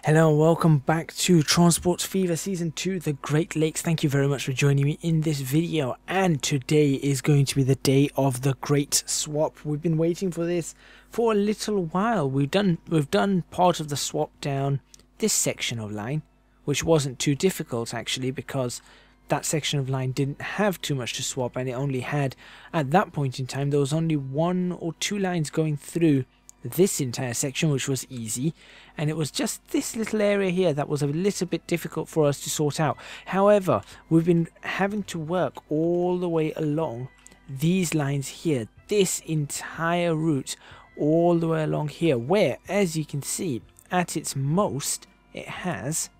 Hello and welcome back to Transport Fever Season 2, the Great Lakes. Thank you very much for joining me in this video, and today is going to be the day of the Great Swap. We've been waiting for this for a little while. We've done part of the swap down this section of line, which wasn't too difficult actually, because that section of line didn't have too much to swap, and it only had, at that point in time, there was only 1 or 2 lines going through this entire section, which was easy, and it was just this little area here that was a little bit difficult for us to sort out. However, we've been having to work all the way along these lines here, this entire route all the way along here, where, as you can see, at its most it has,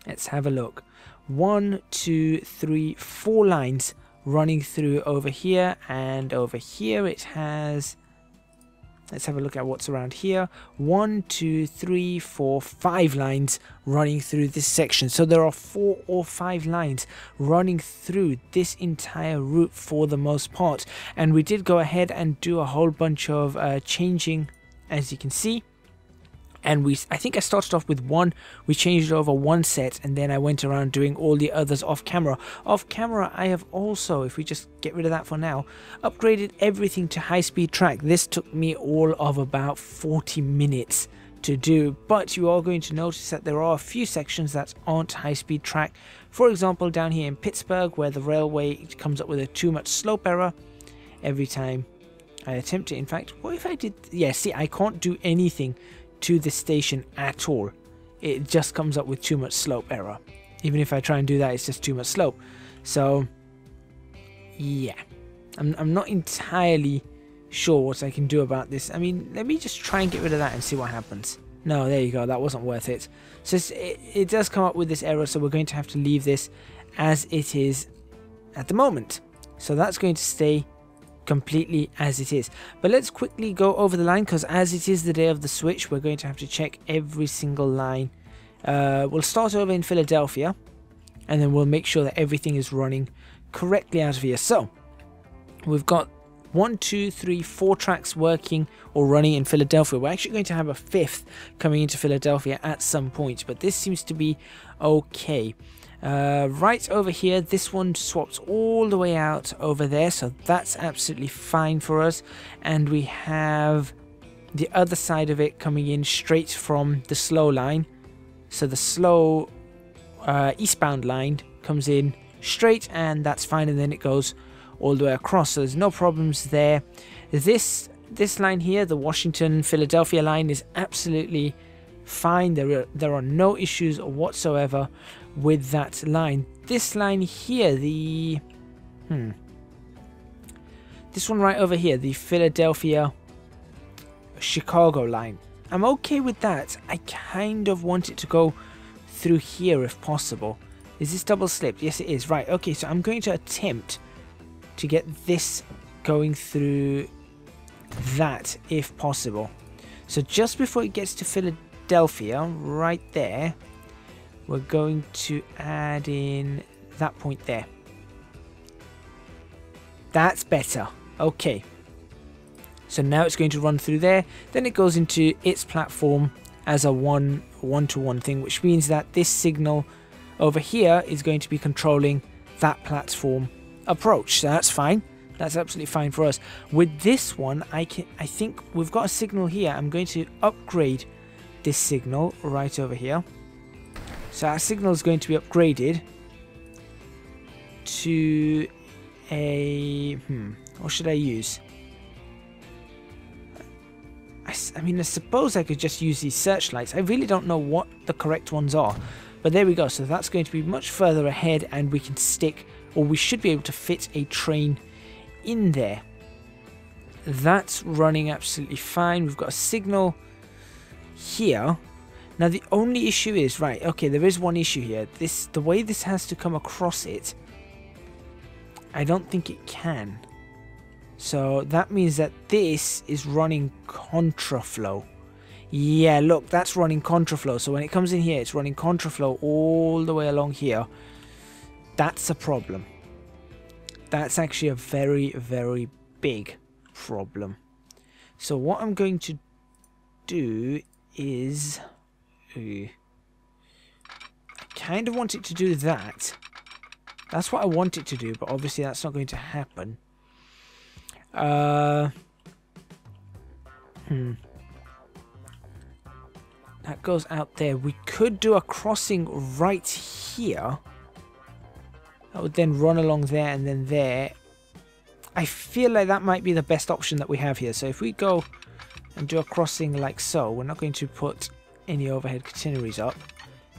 let's have a look, 1, 2, 3, 4 lines running through over here, and over here it has, let's have a look at what's around here. 1, 2, 3, 4, 5 lines running through this section. So there are 4 or 5 lines running through this entire route for the most part. And we did go ahead and do a whole bunch of changing, as you can see. And I think I started off with 1, we changed it over 1 set, and then I went around doing all the others off camera. Off camera, I have also, if we just get rid of that for now, upgraded everything to high-speed track. This took me all of about 40 minutes to do, but you are going to notice that there are a few sections that aren't high-speed track. For example, down here in Pittsburgh, where the railway comes up with a too much slope error every time I attempt it. In fact, what if I did, yeah, see, I can't do anything to this station at all. It just comes up with too much slope error. Even if I try and do that, it's just too much slope. So yeah, I'm not entirely sure what I can do about this. I mean, let me just try and get rid of that and see what happens. No, there you go, that wasn't worth it. So it does come up with this error, so we're going to have to leave this as it is at the moment. So that's going to stay completely as it is. But let's quickly go over the line, because as it is the day of the switch, we're going to have to check every single line. We'll start over in Philadelphia, and then we'll make sure that everything is running correctly out of here. So we've got 1, 2, 3, 4 tracks working or running in Philadelphia. We're actually going to have a 5th coming into Philadelphia at some point, but this seems to be okay. Right over here, this one swaps all the way out over there, so that's absolutely fine for us. And we have the other side of it coming in straight from the slow line, so the slow eastbound line comes in straight, and that's fine, and then it goes all the way across, so there's no problems there. This line here, the Washington-Philadelphia line, is absolutely fine. There are no issues whatsoever with that line. This line here, the this one right over here, the Philadelphia-Chicago line, I'm okay with that. I kind of want it to go through here if possible. Is this double slipped? Yes, it is. Right, okay, so I'm going to attempt to get this going through that if possible. So just before it gets to Philadelphia, right there, we're going to add in that point there. That's better. Okay. So now it's going to run through there. Then it goes into its platform as a one-to-one thing, which means that this signal over here is going to be controlling that platform approach. So that's fine. That's absolutely fine for us. With this one, I think we've got a signal here. I'm going to upgrade this signal right over here. So our signal is going to be upgraded to a what should I use? I mean, I suppose I could just use these searchlights. I really don't know what the correct ones are, but there we go. So that's going to be much further ahead, and we can stick, or we should be able to fit a train in there. That's running absolutely fine. We've got a signal here. Now the only issue is, right, okay, there is one issue here. The way this has to come across it, I don't think it can. So that means that this is running contraflow. Yeah, look, that's running contraflow. So when it comes in here, it's running contraflow all the way along here. That's a problem. That's actually a very, very big problem. So what I'm going to do is... Ooh. I kind of want it to do that. That's what I want it to do, but obviously that's not going to happen. That goes out there. We could do a crossing right here. That would then run along there and then there. I feel like that might be the best option that we have here. So if we go and do a crossing like so, we're not going to put any overhead catenaries up.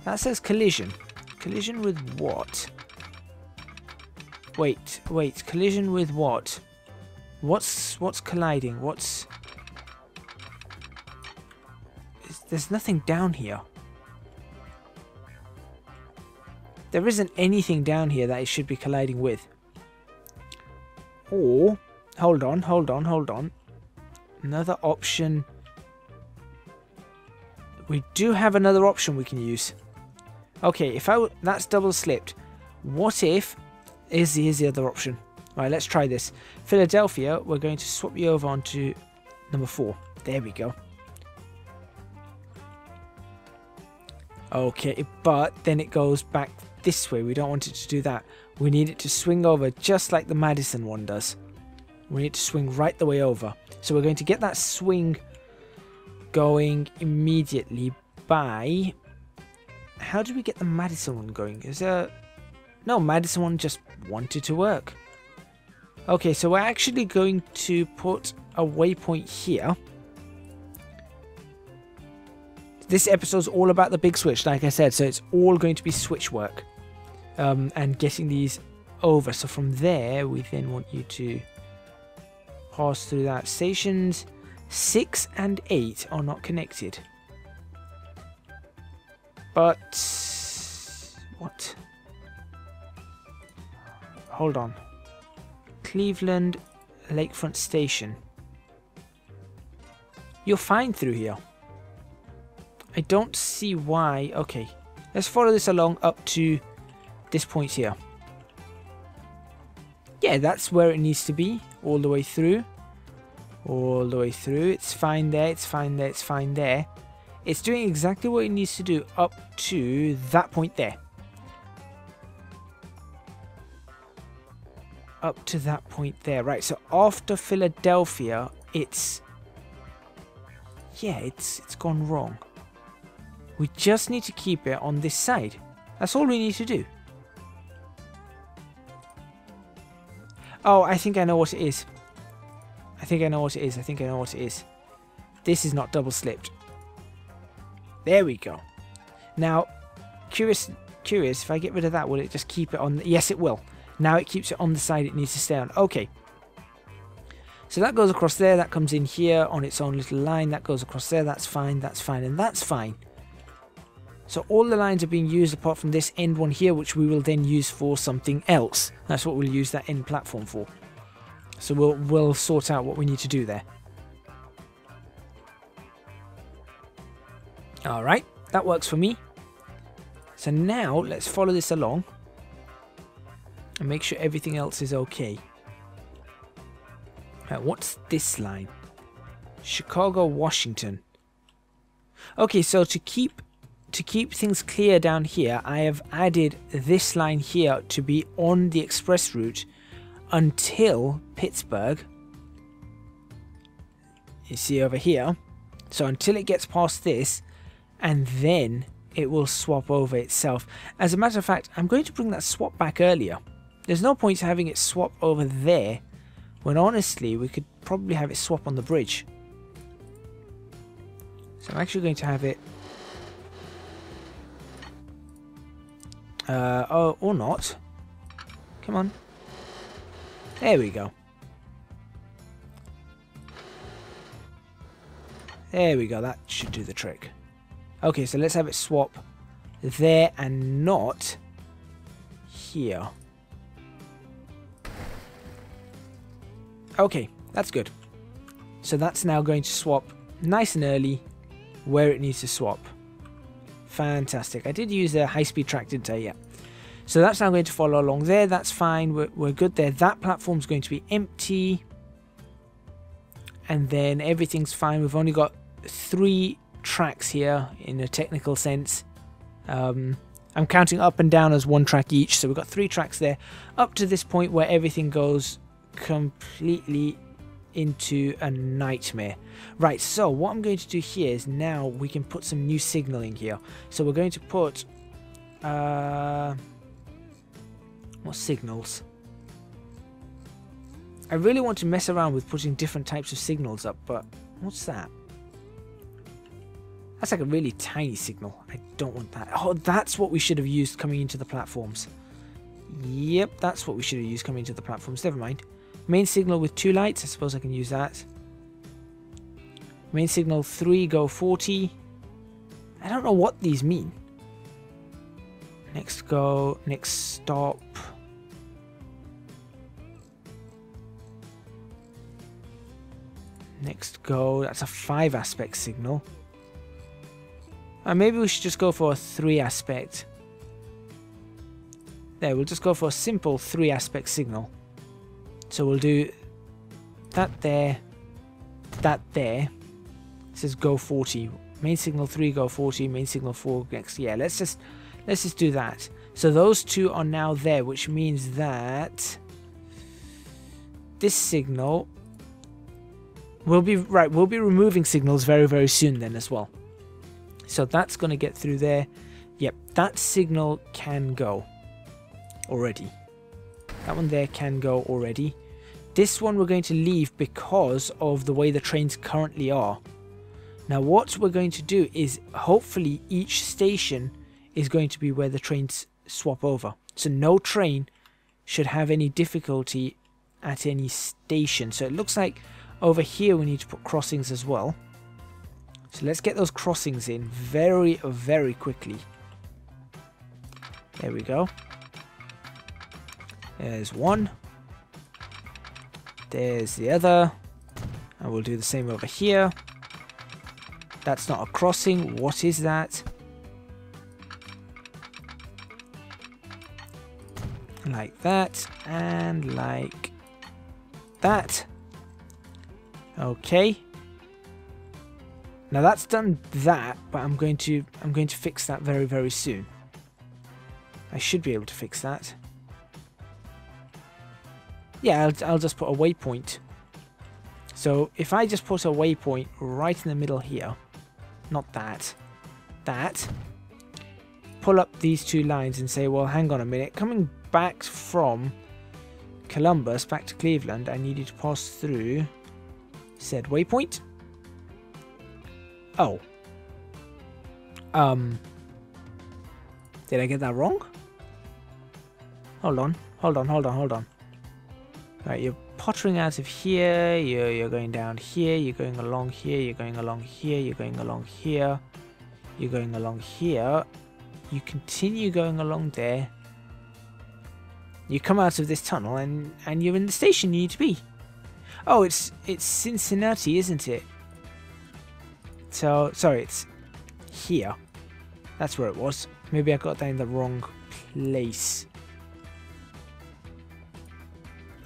That says collision. Collision with what? Wait, collision with what? What's colliding? There's nothing down here. There isn't anything down here that it should be colliding with. Or, hold on. Another option. We do have another option we can use. Okay, that's double slipped. What if, here's the other option. Right, let's try this. Philadelphia, we're going to swap you over onto number 4. There we go. Okay, but then it goes back this way. We don't want it to do that. We need it to swing over just like the Madison one does. We need to swing right the way over. So we're going to get that swing going immediately by... How do we get the Madison one going? No, Madison one just wanted to work. Okay, so we're actually going to put a waypoint here. This episode's all about the big switch, like I said, so it's all going to be switch work. And getting these over. So from there, we then want you to pass through that. Stations 6 and 8 are not connected. But... what? Hold on. Cleveland Lakefront Station. You're fine through here. I don't see why. Okay, let's follow this along up to this point here. Yeah, that's where it needs to be. All the way through. All the way through. It's fine there. It's fine there. It's fine there. It's doing exactly what it needs to do up to that point there. Up to that point there. Right, so after Philadelphia, it's... yeah, it's gone wrong. We just need to keep it on this side. That's all we need to do. Oh, I think I know what it is. I think I know what it is. This is not double slipped. There we go. Now, curious, if I get rid of that, will it just keep it on? Yes, it will. Now it keeps it on the side it needs to stay on. Okay. So that goes across there. That comes in here on its own little line. That goes across there. That's fine, and that's fine. So all the lines are being used apart from this end one here, which we will then use for something else. That's what we'll use that end platform for. So we'll sort out what we need to do there. Alright, that works for me. So now let's follow this along and make sure everything else is okay. Right, what's this line? Chicago, Washington. Okay, so to keep things clear down here, I have added this line here to be on the express route until Pittsburgh. You see over here. So until it gets past this, and then it will swap over itself. As a matter of fact, I'm going to bring that swap back earlier. There's no point having it swap over there, when honestly we could probably have it swap on the bridge. So I'm actually going to have it... or not. Come on. There we go. There we go. That should do the trick. Okay, so let's have it swap there and not here. Okay, that's good. So that's now going to swap nice and early where it needs to swap. Fantastic. I did use a high-speed track, didn't I? Yeah. So that's now going to follow along there. That's fine. We're good there. That platform's going to be empty. And then everything's fine. We've only got 3 tracks here in a technical sense. I'm counting up and down as one track each, so we've got 3 tracks there up to this point where everything goes completely into a nightmare. Right, so what I'm going to do here is now we can put some new signaling here. So we're going to put what signals? I really want to mess around with putting different types of signals up, but what's that? That's like a really tiny signal. I don't want that. Oh, that's what we should have used coming into the platforms. Yep, that's what we should have used coming into the platforms. Never mind. Main signal with 2 lights. I suppose I can use that. Main signal 3, go 40. I don't know what these mean. Next go, next stop. Next go, that's a 5 aspect signal. Maybe we should just go for a 3 aspect. There, we'll just go for a simple 3 aspect signal. So we'll do that there, that there. It says go 40. Main signal 3, go 40. Main signal 4 next. Yeah, let's just do that. So those 2 are now there, which means that this signal will be right. We'll be removing signals very, very soon then as well. So that's going to get through there. Yep, that signal can go already. That one there can go already. This one we're going to leave because of the way the trains currently are. Now what we're going to do is hopefully each station is going to be where the trains swap over. So no train should have any difficulty at any station. So it looks like over here we need to put crossings as well. So let's get those crossings in very, very quickly. There we go. There's one. There's the other. And we'll do the same over here. That's not a crossing. What is that? Like that. And like that. Okay. Now that's done that, but I'm going to fix that very, very soon. I should be able to fix that. Yeah, I'll just put a waypoint. So if I just put a waypoint right in the middle here, not that, that, pull up these 2 lines and say, well, hang on a minute, coming back from Columbus back to Cleveland, I need you to pass through said waypoint. Oh. Did I get that wrong? Hold on. Right, you're pottering out of here, you're going down here, you're going along here, you're going along here, you're going along here, you're going along here, you continue going along there, you come out of this tunnel and you're in the station you need to be. Oh, it's Cincinnati, isn't it? So, sorry, it's here. That's where it was. Maybe I got that in the wrong place.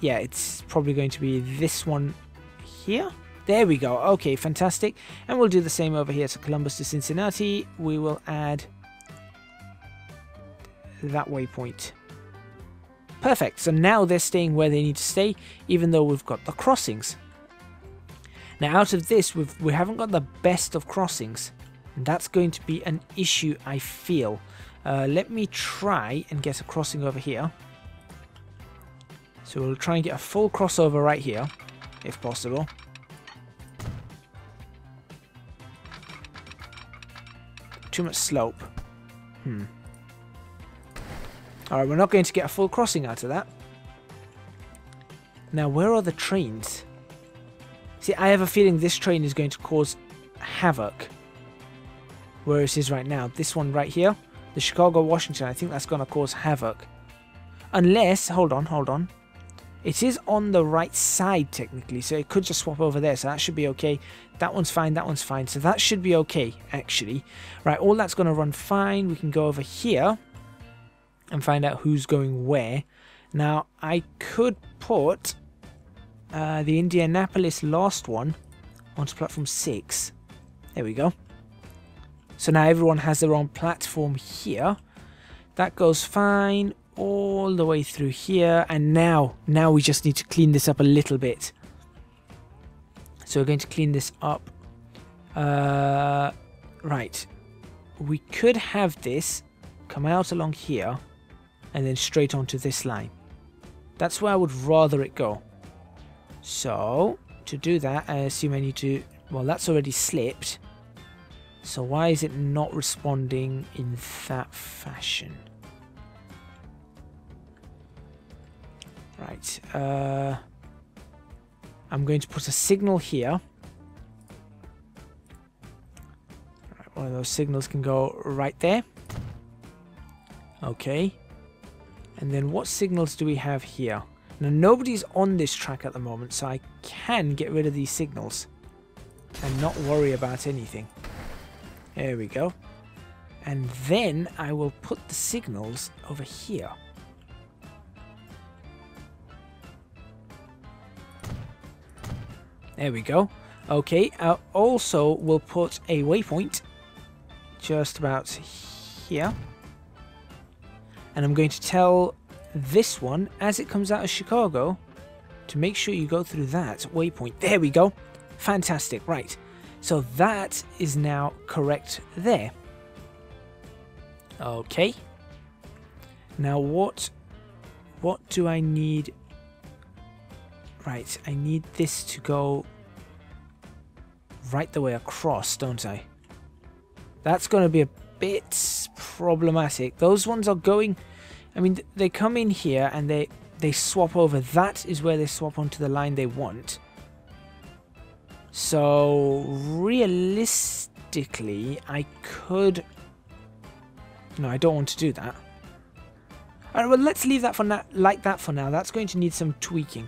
Yeah, it's probably going to be this one here. There we go. Okay, fantastic. And we'll do the same over here. So Columbus to Cincinnati. We will add that waypoint. Perfect. So now they're staying where they need to stay, even though we've got the crossings. Now out of this, we haven't got the best of crossings. And that's going to be an issue, I feel. Let me try and get a crossing over here. So we'll try and get a full crossover right here, if possible. Too much slope. Alright, we're not going to get a full crossing out of that. Now, where are the trains? See, I have a feeling this train is going to cause havoc. Where it is right now. This one right here, the Chicago-Washington, I think that's going to cause havoc. Unless, hold on. It is on the right side, technically, so it could just swap over there, so that should be okay. That one's fine, so that should be okay, actually. Right, all that's going to run fine. We can go over here and find out who's going where. Now, I could put the Indianapolis last one onto platform 6. There we go. So now everyone has their own platform here. That goes fine all the way through here. And now we just need to clean this up a little bit. So we're going to clean this up. Right. We could have this come out along here and then straight onto this line. That's where I would rather it go. So to do that, I assume I need to... Well, that's already slipped. So why is it not responding in that fashion? Right. I'm going to put a signal here. Right, one of those signals can go right there. Okay. And then what signals do we have here? Now nobody's on this track at the moment, so I can get rid of these signals and not worry about anything. There we go. And then I will put the signals over here. There we go. Okay, I also will put a waypoint just about here. And I'm going to tell this one, as it comes out of Chicago, to make sure you go through that waypoint. There we go. Fantastic. Right. So that is now correct there. Okay. Now what do I need? Right, I need this to go right the way across, don't I? That's going to be a bit problematic. Those ones are going... I mean, they come in here and they swap over. That is where they swap onto the line they want. So, realistically, I could... No, I don't want to do that. Alright, well, let's leave that for now, like that for now. That's going to need some tweaking.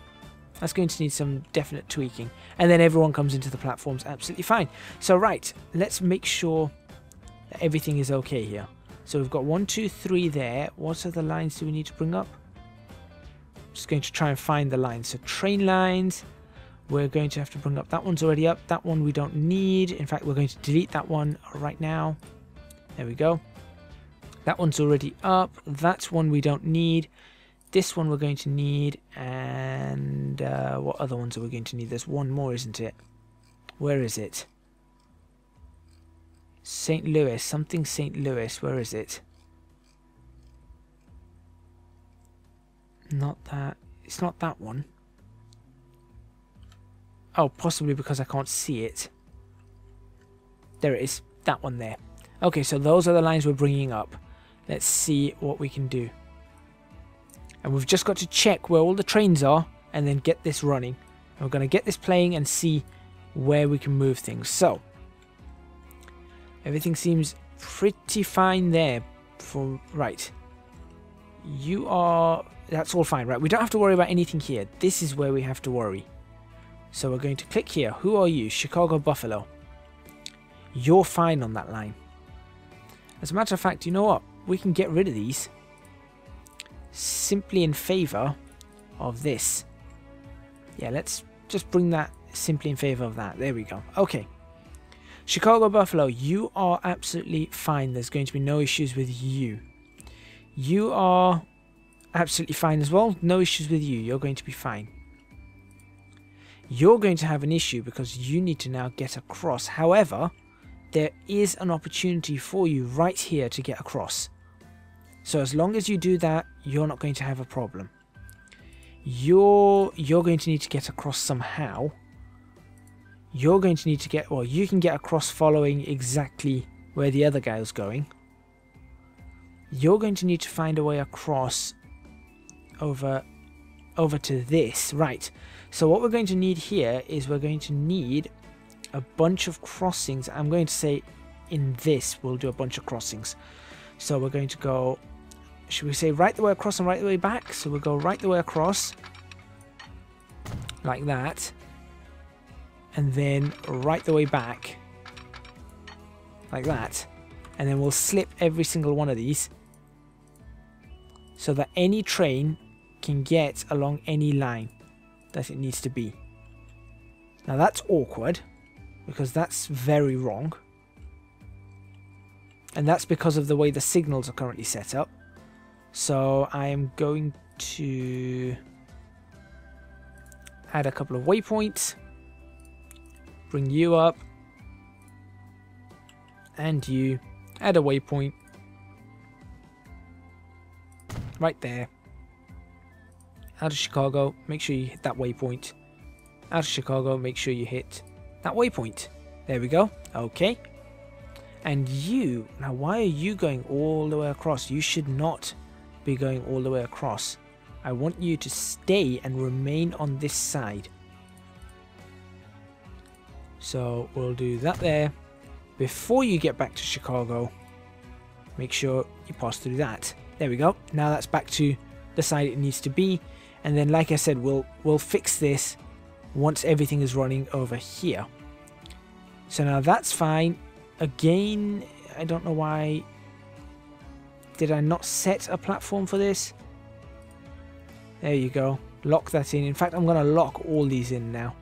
That's going to need some definite tweaking. And then everyone comes into the platforms absolutely fine. So, right, let's make sure that everything is okay here. So we've got 1, 2, 3 there. What other lines do we need to bring up? Just going to try and find the lines. So train lines, we're going to have to bring up. That one's already up. That one we don't need. In fact, we're going to delete that one right now. There we go. That one's already up. That's one we don't need. This one we're going to need. And what other ones are we going to need? There's one more, isn't it? Where is it? St. Louis. Something St. Louis. Where is it? Not that. It's not that one. Oh, possibly because I can't see it. There it is. That one there. Okay, so those are the lines we're bringing up. Let's see what we can do. And we've just got to check where all the trains are and then get this running. And we're going to get this playing and see where we can move things. So, everything seems pretty fine there. Right. You are... That's all fine, right? We don't have to worry about anything here. This is where we have to worry. So we're going to click here. Who are you? Chicago Buffalo. You're fine on that line. As a matter of fact, you know what? We can get rid of these simply in favor of this. Yeah, let's just bring that simply in favor of that. There we go. Okay. Chicago Buffalo, you are absolutely fine. There's going to be no issues with you. You are absolutely fine as well. No issues with you. You're going to be fine. You're going to have an issue because you need to now get across. However, there is an opportunity for you right here to get across. So as long as you do that, you're not going to have a problem. You're going to need to get across somehow. You're going to need to get... Well, you can get across following exactly where the other guy is going. You're going to need to find a way across over to this. Right. So what we're going to need here is we're going to need a bunch of crossings. I'm going to say in this we'll do a bunch of crossings. So we're going to go... Should we say right the way across and right the way back? So we'll go right the way across. Like that. And then right the way back. Like that. And then we'll slip every single one of these. So that any train can get along any line that it needs to be. Now that's awkward. Because that's very wrong. And that's because of the way the signals are currently set up. So I am going to add a couple of waypoints. Bring you up. And you. Add a waypoint. Right there. Out of Chicago, make sure you hit that waypoint. Out of Chicago, make sure you hit that waypoint. There we go. Okay. And you, now why are you going all the way across? You should not be going all the way across. I want you to stay and remain on this side. So we'll do that there. Before you get back to Chicago, make sure you pass through that. There we go. Now that's back to the side it needs to be. And then, like I said, we'll fix this once everything is running over here. So now that's fine. Again, I don't know why. Did I not set a platform for this? There you go. Lock that in. In fact, I'm going to lock all these in now.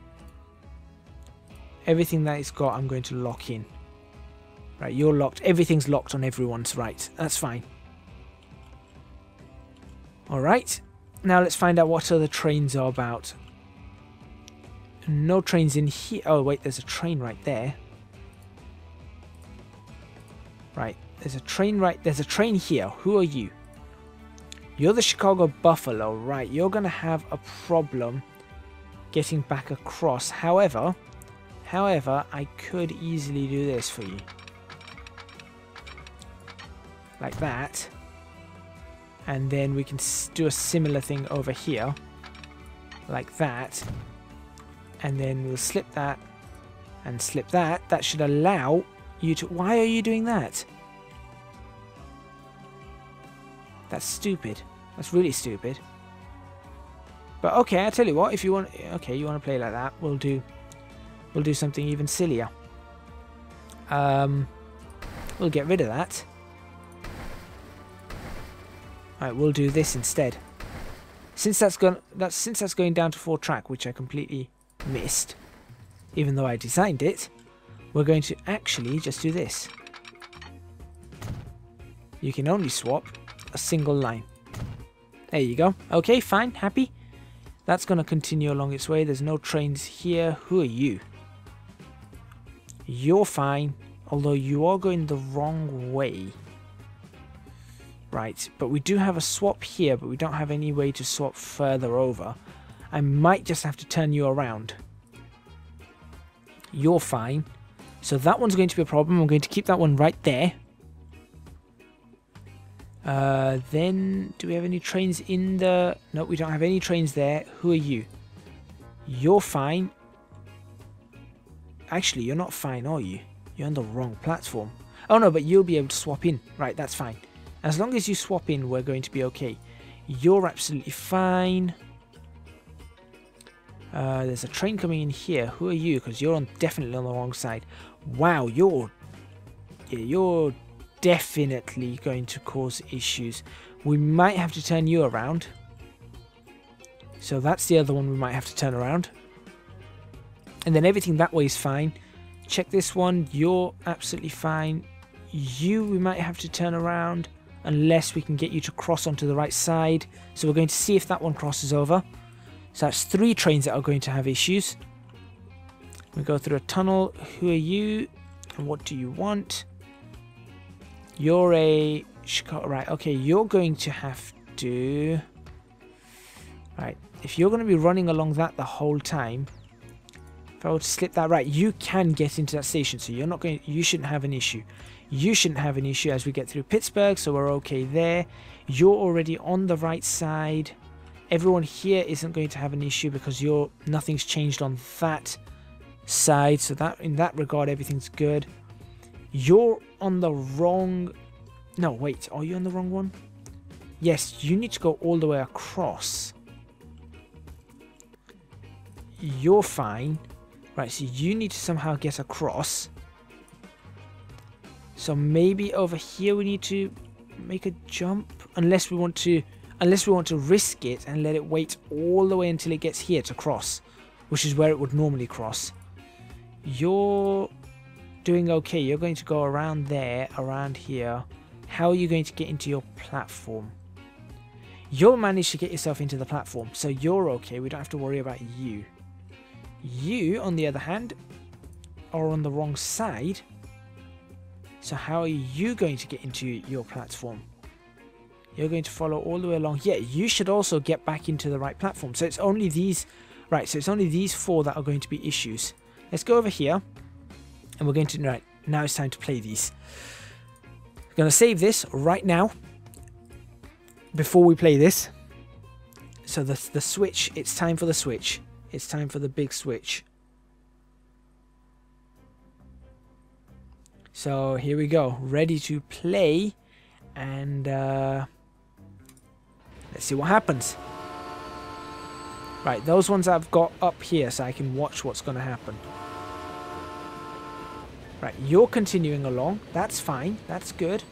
Everything that it's got, I'm going to lock in. Right, you're locked. Everything's locked on everyone's right. That's fine. Alright. Now let's find out what other trains are about. No trains in here. Oh, wait, there's a train right there. Right, there's a train here. Who are you? You're the Chicago Buffalo. Right, you're going to have a problem getting back across. However, I could easily do this for you. Like that. And then we can do a similar thing over here. Like that. And then we'll slip that. And slip that. That should allow you to... Why are you doing that? That's stupid. That's really stupid. But okay, I'll tell you what. If you want... Okay, you want to play like that. We'll do something even sillier. We'll get rid of that. Right, we'll do this instead. Since that's going down to 4 track, which I completely missed, even though I designed it, we're going to actually just do this. You can only swap a single line. There you go. Okay, fine, happy. That's going to continue along its way. There's no trains here. Who are you? You're fine, although you are going the wrong way. Right, but we do have a swap here, but we don't have any way to swap further over. I might just have to turn you around. You're fine. So that one's going to be a problem. I'm going to keep that one right there. Then, do we have any trains in the... No, we don't have any trains there. Who are you? You're fine. Actually, you're not fine, are you? You're on the wrong platform. Oh no, but you'll be able to swap in. Right, that's fine. As long as you swap in, we're going to be okay. You're absolutely fine. There's a train coming in here. Who are you? Because you're definitely on the wrong side. Wow, you're definitely going to cause issues. We might have to turn you around. So that's the other one we might have to turn around. And then everything that way is fine. Check this one. You're absolutely fine. You, we might have to turn around unless we can get you to cross onto the right side. So we're going to see if that one crosses over. So that's 3 trains that are going to have issues. We go through a tunnel. Who are you? And what do you want? You're a... Right, okay, you're going to have to... Right, if you're going to be running along that the whole time... If I were to slip that right, you can get into that station. So you're not going... You shouldn't have an issue. You shouldn't have an issue as we get through Pittsburgh, so we're okay there. You're already on the right side. Everyone here isn't going to have an issue because nothing's changed on that side. So that in that regard, everything's good. You're on the wrong... No, wait. Are you on the wrong one? Yes, you need to go all the way across. You're fine. Right, so you need to somehow get across. So maybe over here we need to make a jump, unless we want to risk it and let it wait all the way until it gets here to cross, which is where it would normally cross. You're doing okay. You're going to go around there, around here. How are you going to get into your platform? You'll manage to get yourself into the platform, so you're okay. We don't have to worry about you. You, on the other hand, are on the wrong side. So how are you going to get into your platform? You're going to follow all the way along. Yeah, you should also get back into the right platform. So it's only these, right, so it's only these four that are going to be issues. Let's go over here. And we're going to, right, now it's time to play these. I'm going to save this right now. Before we play this. So the switch, it's time for the switch. It's time for the big switch. So here we go. Ready to play. And let's see what happens. Right, those ones I've got up here so I can watch what's going to happen. Right, you're continuing along. That's fine. That's good.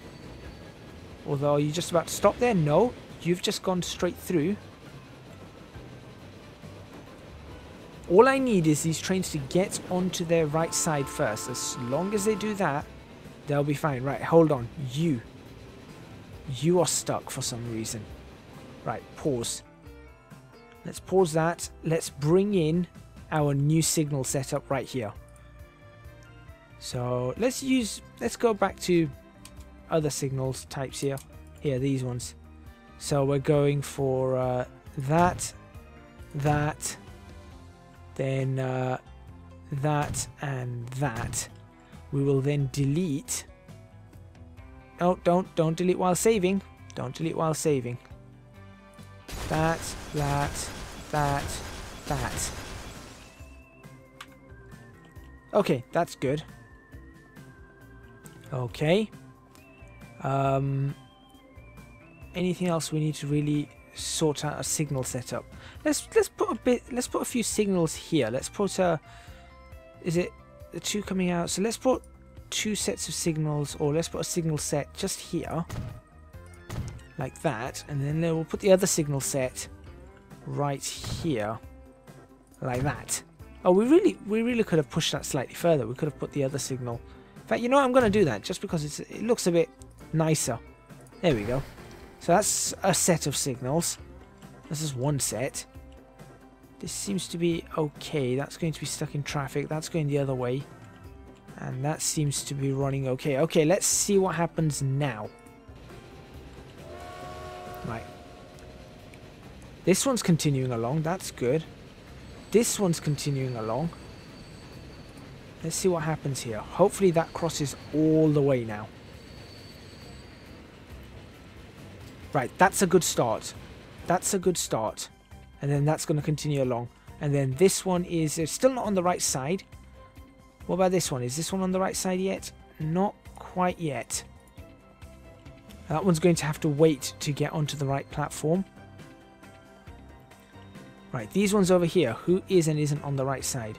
Although, you're just about to stop there? No. You've just gone straight through. All I need is these trains to get onto their right side first. As long as they do that, they'll be fine. Right, hold on. You are stuck for some reason. Right, pause. Let's pause that. Let's bring in our new signal setup right here. So let's go back to other signals types here. Here, these ones. So we're going for that, then that, and that. We will then delete. Oh, don't delete while saving. Don't delete while saving. That. Okay, that's good. Okay. Anything else we need to really sort out a signal setup? Let's put a few signals here. Let's put is it the two coming out? So let's put two sets of signals, or let's put a signal set just here, like that, and then we'll put the other signal set right here, like that. Oh, we really could have pushed that slightly further. We could have put the other signal. In fact, you know what? I'm going to do that just because it looks a bit nicer. There we go. So that's a set of signals. This is one set. This seems to be okay. That's going to be stuck in traffic. That's going the other way. And that seems to be running okay. Okay, let's see what happens now. Right. This one's continuing along. That's good. This one's continuing along. Let's see what happens here. Hopefully that crosses all the way now. Right, that's a good start. That's a good start. And then that's going to continue along. And then this one is still not on the right side. What about this one? Is this one on the right side yet? Not quite yet. That one's going to have to wait to get onto the right platform. Right, these ones over here. Who is and isn't on the right side?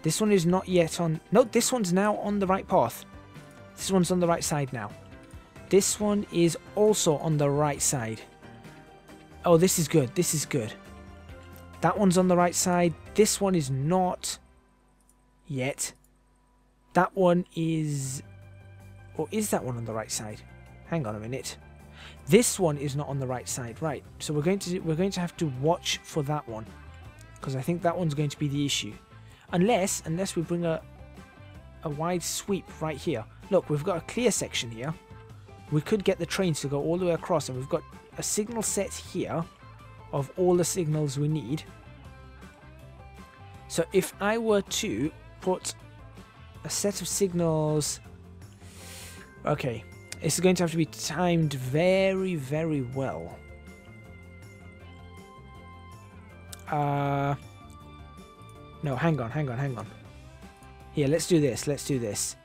This one is not yet on... No, this one's now on the right path. This one's on the right side now. This one is also on the right side. Oh, this is good. This is good. That one's on the right side. This one is not yet. That one is... Or is that one on the right side? Hang on a minute. This one is not on the right side. Right. So we're going to have to watch for that one, because I think that one's going to be the issue. Unless we bring a wide sweep right here. Look, we've got a clear section here. We could get the trains to go all the way across, and we've got a signal set here of all the signals we need. So if I were to put a set of signals... Okay, it's going to have to be timed very, very well. No, hang on. Here, let's do this.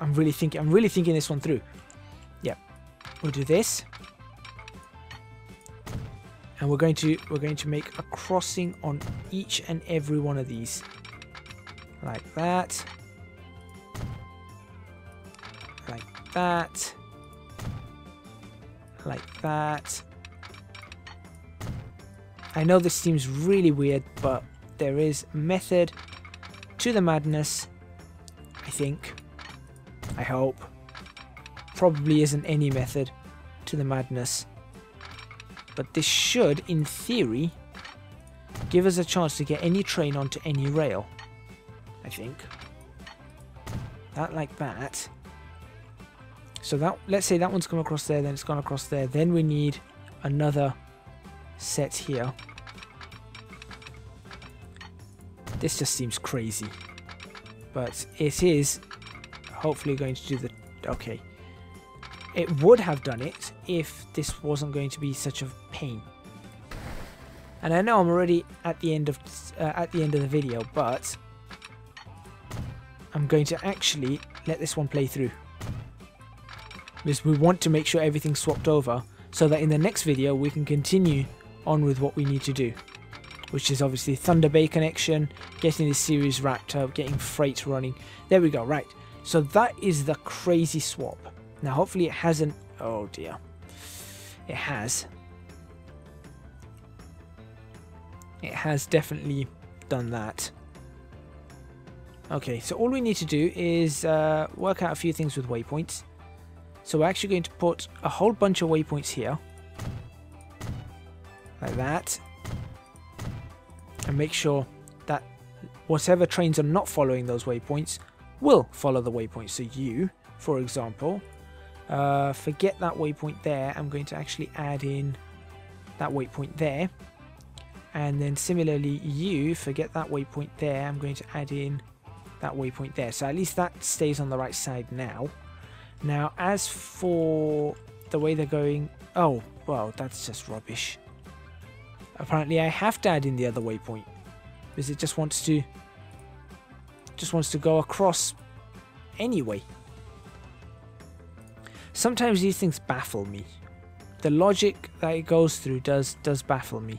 I'm really thinking this one through. Yep. We'll do this. And we're going to make a crossing on each and every one of these. Like that. Like that. Like that. I know this seems really weird, but there is method to the madness, I think. I hope. Probably isn't any method to the madness. But this should, in theory, give us a chance to get any train onto any rail. I think. That like that. So that, let's say that one's come across there, then it's gone across there. Then we need another set here. This just seems crazy. But it is hopefully going to do the... Okay. It would have done it if this wasn't going to be such a pain. And I know I'm already at the end of the video, but I'm going to actually let this one play through. Because we want to make sure everything's swapped over so that in the next video we can continue on with what we need to do. Which is obviously Thunder Bay connection, getting this series wrapped up, getting freight running. There we go, right. So that is the crazy swap. Now hopefully it hasn't... Oh dear. It has. It has definitely done that. Okay, so all we need to do is work out a few things with waypoints. So we're actually going to put a whole bunch of waypoints here. Like that. And make sure that whatever trains are not following those waypoints will follow the waypoints. So you, for example, forget that waypoint there. I'm going to actually add in that waypoint there. And then similarly, you forget that waypoint there. I'm going to add in that waypoint there. So at least that stays on the right side now. Now, as for the way they're going... Oh, well, that's just rubbish. Apparently, I have to add in the other waypoint. Because it just wants to go across anyway. Sometimes these things baffle me. The logic that it goes through does baffle me.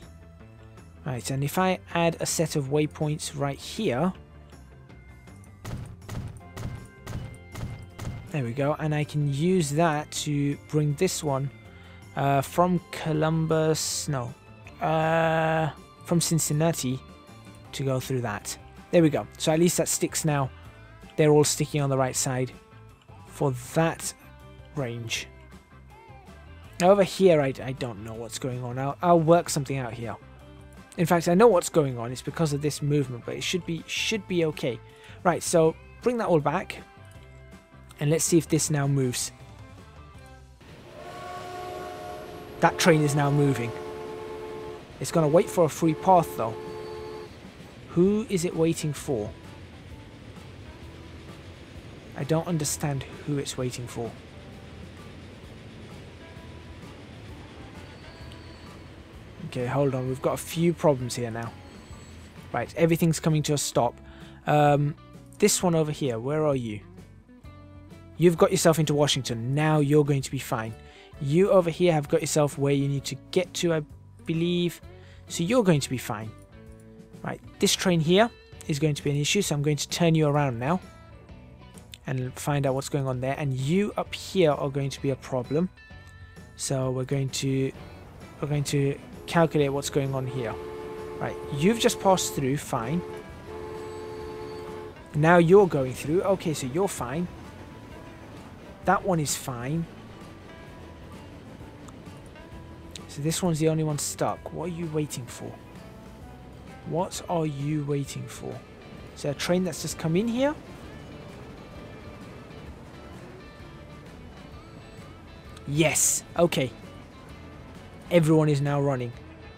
Right, and if I add a set of waypoints right here, there we go, and I can use that to bring this one from Columbus, no, from Cincinnati to go through that. There we go. So at least that sticks now. They're all sticking on the right side for that range. Now over here, I don't know what's going on. I'll work something out here. In fact, I know what's going on. It's because of this movement, but it should be okay. Right, so bring that all back. And let's see if this now moves. That train is now moving. It's going to wait for a free path, though. Who is it waiting for? I don't understand who it's waiting for. Okay, hold on. We've got a few problems here now. Right, everything's coming to a stop. This one over here, where are you? You've got yourself into Washington. Now you're going to be fine. You over here have got yourself where you need to get to, I believe. So you're going to be fine. Right, this train here is going to be an issue, so I'm going to turn you around now and find out what's going on there. And you up here are going to be a problem. So we're going to calculate what's going on here. Right, you've just passed through, fine. Now you're going through. Okay, so you're fine. That one is fine. So this one's the only one stuck. What are you waiting for? What are you waiting for? Is there a train that's just come in here? Yes. Okay. Everyone is now running.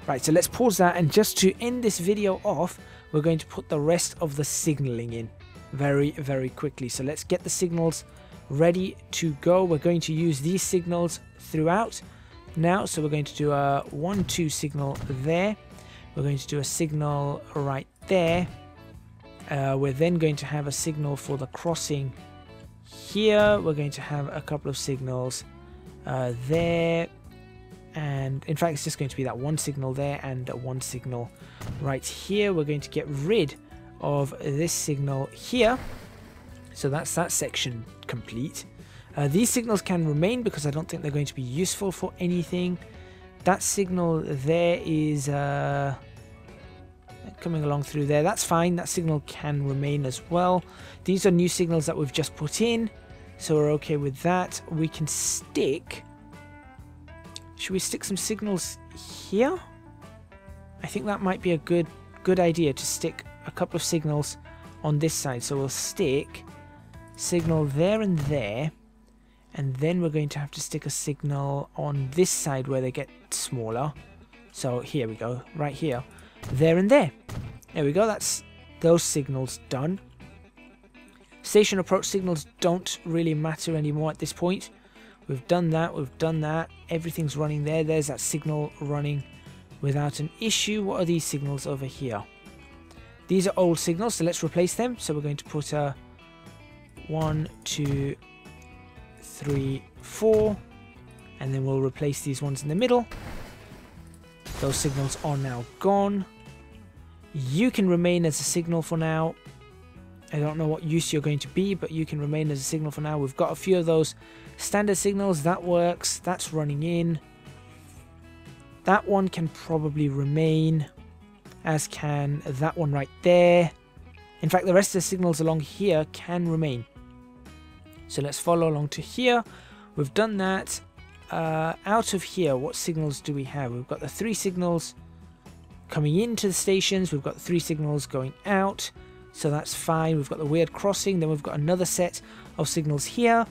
Right, so let's pause that, and just to end this video off, we're going to put the rest of the signaling in very, very quickly. So let's get the signals ready to go. We're going to use these signals throughout now. So we're going to do a 1-2 signal there. We're going to do a signal right there. We're then going to have a signal for the crossing here. We're going to have a couple of signals there. And in fact, it's just going to be that one signal there and one signal right here. We're going to get rid of this signal here. So that's that section complete. These signals can remain because I don't think they're going to be useful for anything. That signal there is... coming along through there. That's fine. That signal can remain as well. These are new signals that we've just put in, so we're okay with that. We can stick... Should we stick some signals here? I think that might be a good idea, to stick a couple of signals on this side. So we'll stick signal there and there, and then we're going to have to stick a signal on this side where they get smaller. So here we go, right here, there and there. There we go, that's those signals done. Station approach signals don't really matter anymore at this point. We've done that, everything's running there. There's that signal running without an issue. What are these signals over here? These are old signals, so let's replace them. So we're going to put a 1, 2, 3, 4, and then we'll replace these ones in the middle. Those signals are now gone. You can remain as a signal for now. I don't know what use you're going to be, but you can remain as a signal for now. We've got a few of those standard signals. That works. That's running in. That one can probably remain, as can that one right there. In fact, the rest of the signals along here can remain. So let's follow along to here. We've done that. Out of here, what signals do we have? We've got the 3 signals coming into the stations. We've got the 3 signals going out. So that's fine. We've got the weird crossing. Then we've got another set of signals here.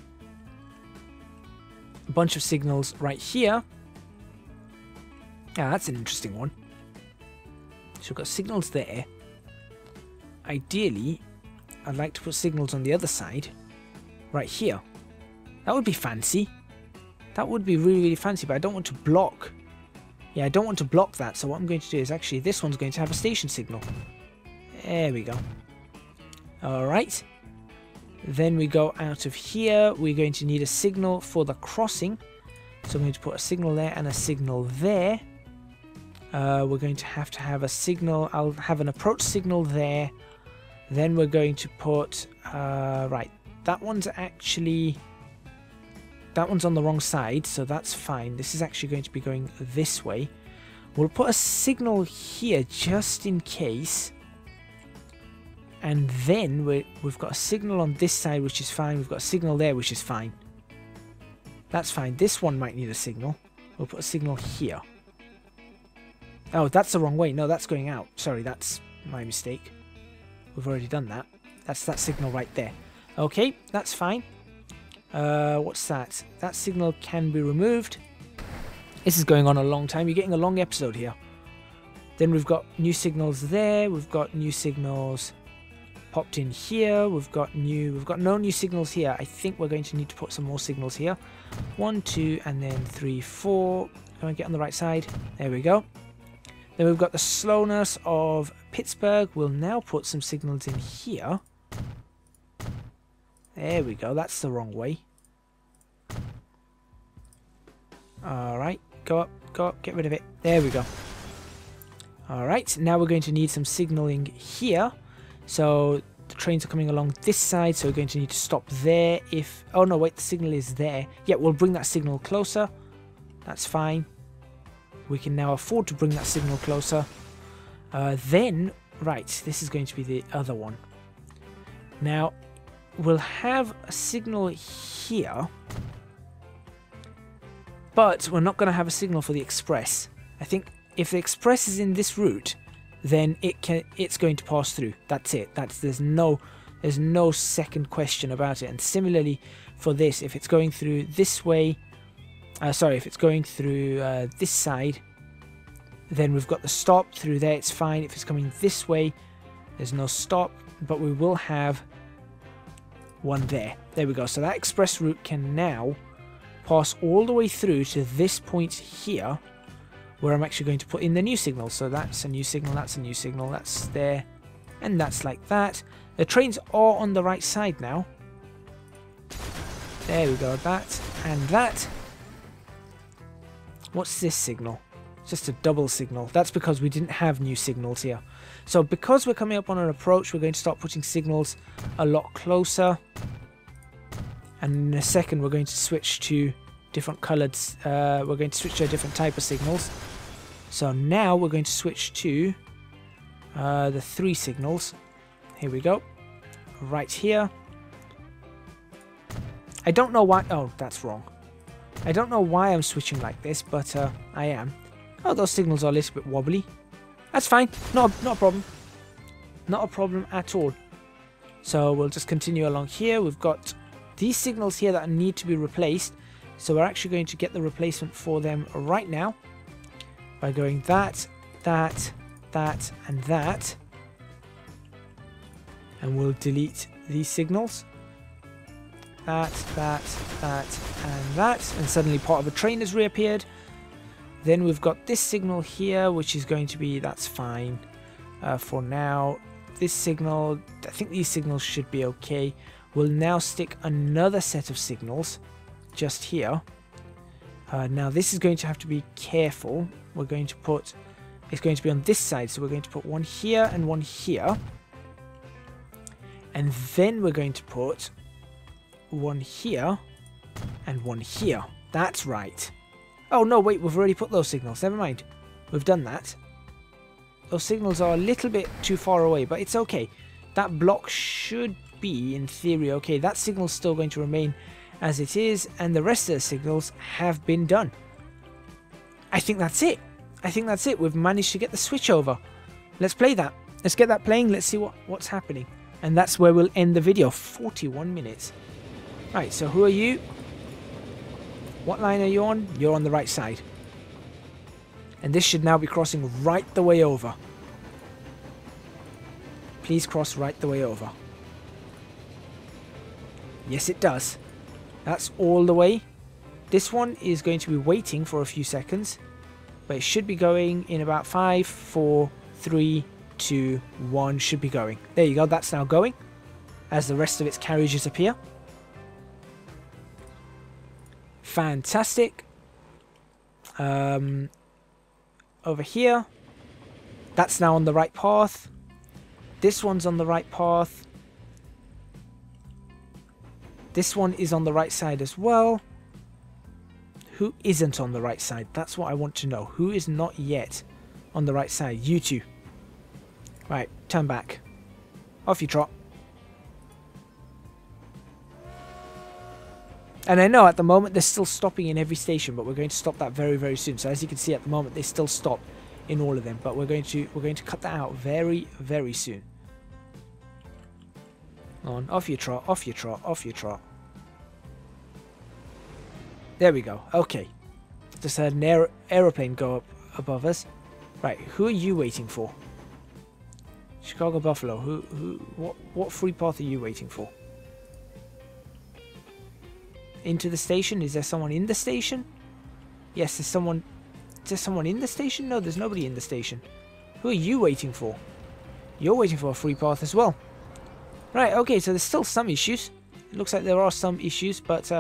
A bunch of signals right here. Ah, that's an interesting one. So we've got signals there. Ideally, I'd like to put signals on the other side. Right here. That would be fancy. That would be really, really fancy, but I don't want to block. Yeah, I don't want to block that. So what I'm going to do is actually, this one's going to have a station signal. There we go. Alright, then we go out of here. We're going to need a signal for the crossing. So I'm going to put a signal there and a signal there. We're going to have a signal. I'll have an approach signal there. Then we're going to put, right, that one's actually, that one's on the wrong side, so that's fine. This is actually going to be going this way. We'll put a signal here just in case. And then we've got a signal on this side, which is fine. We've got a signal there, which is fine. That's fine. This one might need a signal. We'll put a signal here. Oh, that's the wrong way. No, that's going out. Sorry, that's my mistake. We've already done that. That's that signal right there. Okay, that's fine. What's that? That signal can be removed. This is going on a long time. You're getting a long episode here. Then we've got new signals there. We've got new signals popped in here. We've got no new signals here. I think we're going to need to put some more signals here. 1, 2, and then 3, 4. Can I get on the right side? There we go. Then we've got the slowness of Pittsburgh. We'll now put some signals in here. There we go. That's the wrong way. Alright. Go up, get rid of it. There we go. Alright, now we're going to need some signaling here. So the trains are coming along this side, so we're going to need to stop there if... Oh no, wait, the signal is there. Yeah, we'll bring that signal closer. That's fine. We can now afford to bring that signal closer. Then, right, this is going to be the other one. Now, we'll have a signal here. But we're not going to have a signal for the express. I think if the express is in this route, then it's going to pass through. That's it. There's no second question about it. And similarly for this, if it's going through this way, if it's going through this side, then we've got the stop through there. It's fine. If it's coming this way, there's no stop, but we will have one there. There we go. So that express route can now pass all the way through to this point here, where I'm actually going to put in the new signal. So that's a new signal, that's a new signal, that's there, and that's like that. The trains are on the right side now. There we go, that and that. What's this signal? Just a double signal. That's because we didn't have new signals here. So because we're coming up on an approach, we're going to start putting signals a lot closer. And in a second, we're going to switch to different coloured, we're going to switch to a different type of signals. So now we're going to switch to the 3 signals. Here we go. Right here. I don't know why. Oh, that's wrong. I don't know why I'm switching like this, but I am. Oh, those signals are a little bit wobbly. That's fine. Not a problem. Not a problem at all. So we'll just continue along here. We've got these signals here that need to be replaced. So we're actually going to get the replacement for them right now by going that, that, that, and that. And we'll delete these signals. That, that, that, and that. And suddenly part of a train has reappeared. Then we've got this signal here, which is going to be, that's fine for now. This signal, I think these signals should be okay. We'll now stick another set of signals just here. Now this is going to have to be careful. We're going to put, it's going to be on this side, so we're going to put one here and one here. And then we're going to put one here and one here. That's right. Oh no, wait, we've already put those signals. Never mind. We've done that. Those signals are a little bit too far away, but it's okay. That block should be, in theory, okay. That signal's still going to remain as it is, and the rest of the signals have been done. I think that's it. I think that's it. We've managed to get the switch over. Let's play that. Let's get that playing. Let's see what's happening. And that's where we'll end the video. 41 minutes. Right, so who are you? What line are you on? You're on the right side. And this should now be crossing right the way over. Please cross right the way over. Yes, it does. That's all the way. This one is going to be waiting for a few seconds. But it should be going in about 5, 4, 3, 2, 1. Should be going. There you go. That's now going. As the rest of its carriages appear. Fantastic. Over here, that's now on the right path. This one's on the right path. This one is on the right side as well. Who isn't on the right side? That's what I want to know. Who is not yet on the right side? You two. Right, turn back. Off you trot. And I know at the moment they're still stopping in every station, but we're going to stop that very, very soon. So as you can see at the moment, they still stop in all of them, but we're going to cut that out very, very soon. On, off you trot, off you trot, off you trot. There we go. Okay, just had an aeroplane go up above us. Right, who are you waiting for? Chicago Buffalo. What free path are you waiting for? Into the station? Is there someone in the station? Yes, there's someone. Is there someone in the station? No, there's nobody in the station. Who are you waiting for? You're waiting for a free path as well. Right, okay, so there's still some issues. It looks like there are some issues, but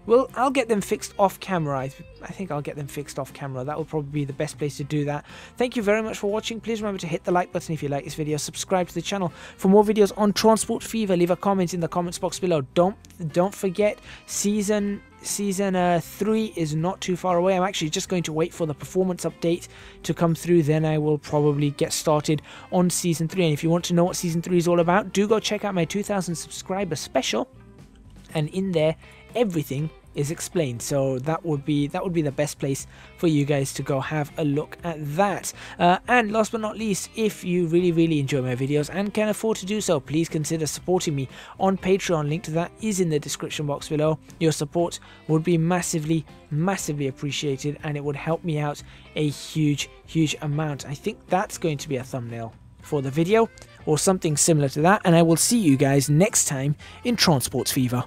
well, I'll get them fixed off camera. I think I'll get them fixed off camera. That will probably be the best place to do that. Thank you very much for watching. Please remember to hit the like button if you like this video. Subscribe to the channel for more videos on Transport Fever. Leave a comment in the comments box below. Don't forget, season 3 is not too far away. I'm actually just going to wait for the performance update to come through. Then I will probably get started on season 3. And if you want to know what season 3 is all about, do go check out my 2,000 subscriber special. And in there, everything is explained, so that would be the best place for you guys to go have a look at that. And last but not least, if you really enjoy my videos and can afford to do so, please consider supporting me on Patreon. Link to that is in the description box below. Your support would be massively appreciated, and it would help me out a huge amount. I think that's going to be a thumbnail for the video or something similar to that, and I will see you guys next time in Transport Fever.